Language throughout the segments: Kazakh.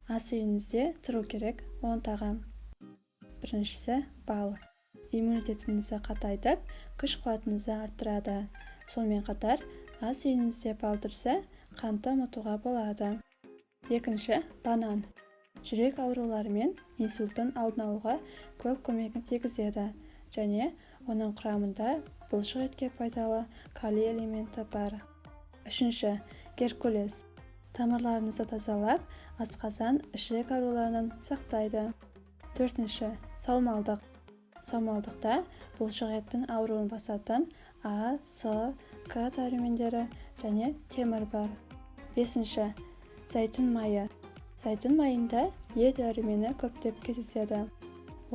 ас үйіңізде тұру керек 10 тағам. Біріншісі бал. Иммунитетіңізді қатайтып, күш-қуатыңызды арттырады. Сонымен қатар, ас үйіңізде бал тұрса, қантты ұмытуға болады. Екінші, банан. Жүрек аурулары мен инсульттың алдын алуға көп көмегін тигізеді және оның құрамында бұлшық етке пайдалы калий элементі бар. Үшінші, геркулес. Тамырларыңызды тазалап, асқазан, ішек ауруларынан сақтайды. Төртінші, саумалдық. Саумалдықта бұлшық еттің ауруын басатын А, С, К дәрумендері және темір бар. Бесінші, зәйтүн майы. Зәйтүн майында Е дәрумені көптеп кездеседі.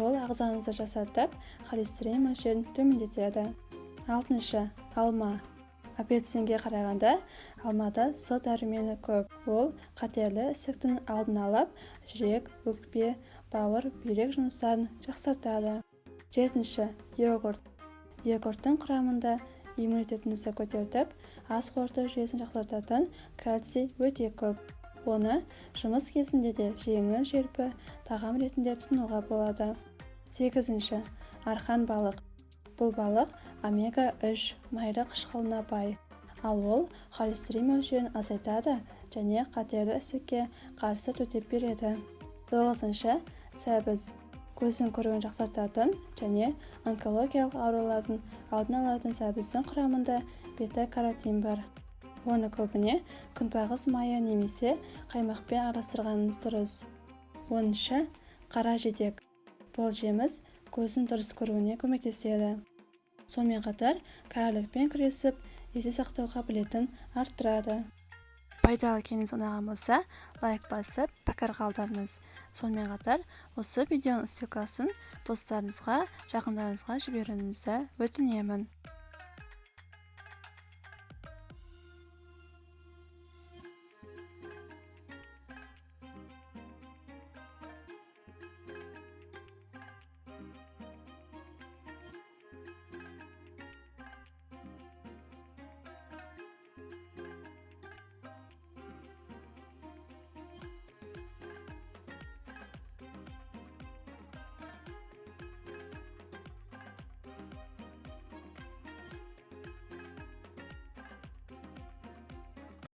Ол ағзаңызды жасартып, холестерин мөлшерін төмендетеді. Алтыншы, алма. Апельсинге қарағанда алмада С дәрумені көп. Ол қатерлі ісіктің алдын алып, жүрек, өкпе, бауыр, бүйрек жұмыстарын жақсартады. Жетінші, йогурт. Йогурттың құрамында иммунитетіңізді көтеріп, ас қорыту жүйесін жақсартатын кальций өте көп. Оны жұмыс кезінде де жеңіл желпі тағам ретінде тұтынуға болады. Сегізінші, арқан балық. Бұл балық омега-3 майлы қышқылына бай, ал ол холестерин мөлшерін азайтады және қатерлі ісікке қарсы төтеп береді. Тоғызыншы, сәбіз. Көздің көруін жақсартатын және онкологиялық аурулардың алдын алатын сәбіздің құрамында бета-каротин бар. Оны көбіне күнбағыс майы немесе қаймақпен араластырғаныңыз дұрыс. Оныншы, қара жидек. Бұл жеміс көздің дұрыс көруіне көмектеседі. Сонымен қатар, кәрілікпен күресіп, есте сақтау қабілетін арттырады. Пайдалы кеңес ұнаған болса, лайк басып, пікір қалдырыңыз. Сонымен қатар, осы видеоның ссылкасын достарыңызға, жақындарыңызға жіберуіңізді өтінемін.